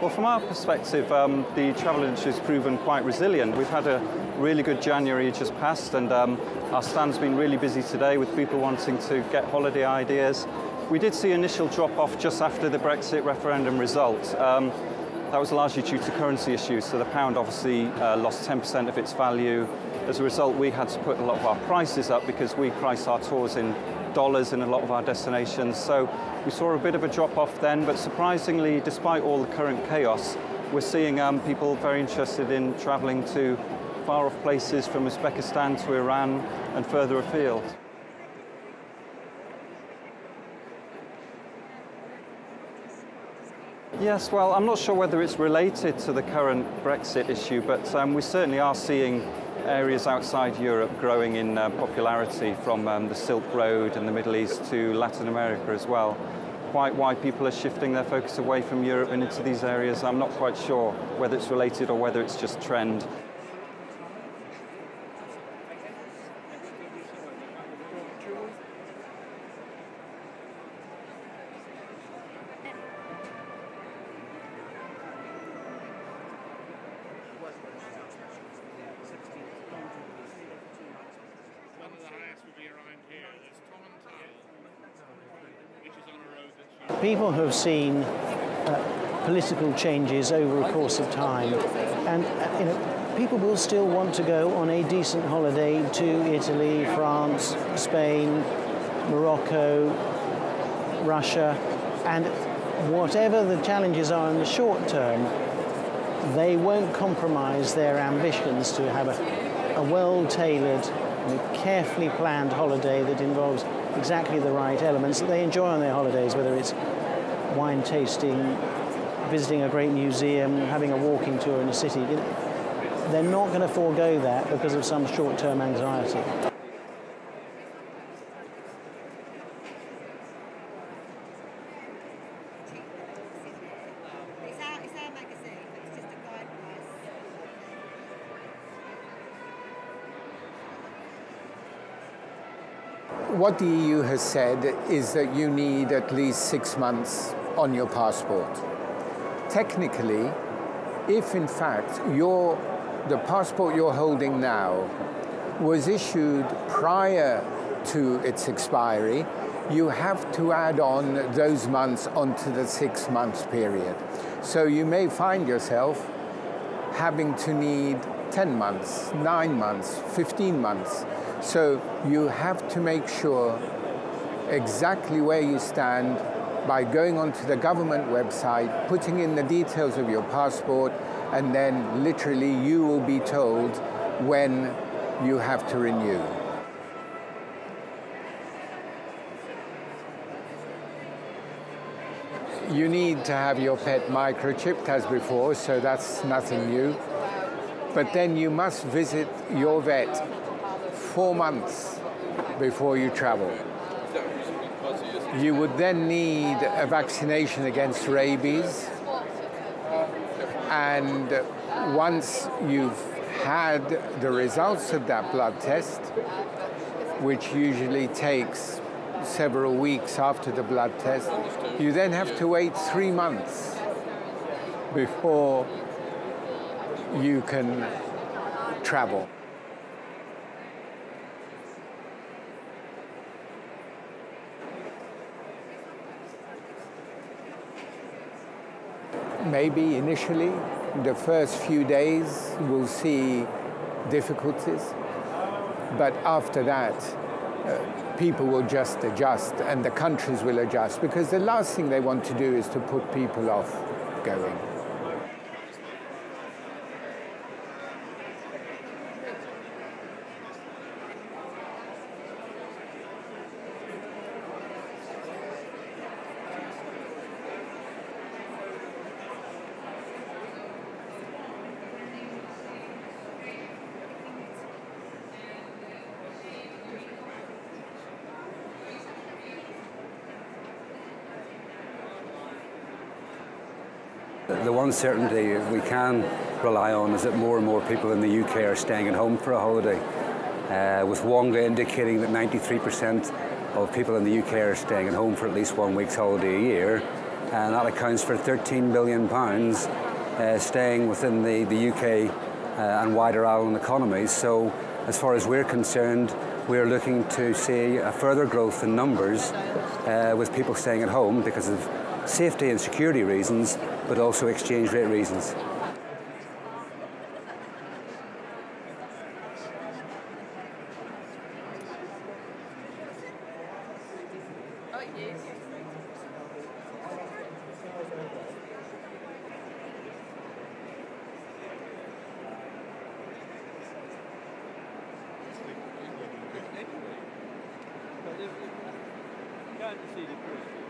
Well, from our perspective, the travel industry has proven quite resilient. We've had a really good January just passed, and our stand's been really busy today with people wanting to get holiday ideas. We did see initial drop-off just after the Brexit referendum result. That was largely due to currency issues, so the pound obviously lost 10% of its value. As a result, we had to put a lot of our prices up because we price our tours in dollars in a lot of our destinations. So we saw a bit of a drop-off then, but surprisingly, despite all the current chaos, we're seeing people very interested in traveling to far-off places from Uzbekistan to Iran and further afield. Yes, well, I'm not sure whether it's related to the current Brexit issue, but we certainly are seeing areas outside Europe growing in popularity, from the Silk Road and the Middle East to Latin America as well. Quite why people are shifting their focus away from Europe and into these areas, I'm not quite sure whether it's related or whether it's just trend. People have seen political changes over a course of time, and people will still want to go on a decent holiday to Italy, France, Spain, Morocco, Russia, and whatever the challenges are in the short term, they won't compromise their ambitions to have a well-tailored and carefully planned holiday that involves exactly the right elements that they enjoy on their holidays, whether it's wine tasting, visiting a great museum, having a walking tour in a city. They're not going to forego that because of some short-term anxiety. What the EU has said is that you need at least 6 months on your passport. Technically, if in fact the passport you're holding now was issued prior to its expiry, you have to add on those months onto the 6 months period. So you may find yourself having to need 10 months, 9 months, 15 months. So you have to make sure exactly where you stand by going onto the government website, putting in the details of your passport, and then literally you will be told when you have to renew. You need to have your pet microchipped as before, so that's nothing new. But then you must visit your vet 4 months before you travel. You would then need a vaccination against rabies, and once you've had the results of that blood test, which usually takes several weeks after the blood test, you then have to wait 3 months before you can travel. Maybe initially, the first few days we'll see difficulties, but after that, people will just adjust and the countries will adjust, because the last thing they want to do is to put people off going. The one certainty we can rely on is that more and more people in the UK are staying at home for a holiday, with Wonga indicating that 93% of people in the UK are staying at home for at least 1 week's holiday a year. and that accounts for £13 billion staying within the UK and wider island economies. So as far as we're concerned, we're looking to see a further growth in numbers with people staying at home because of safety and security reasons, but also exchange rate reasons. Going to see the cruise.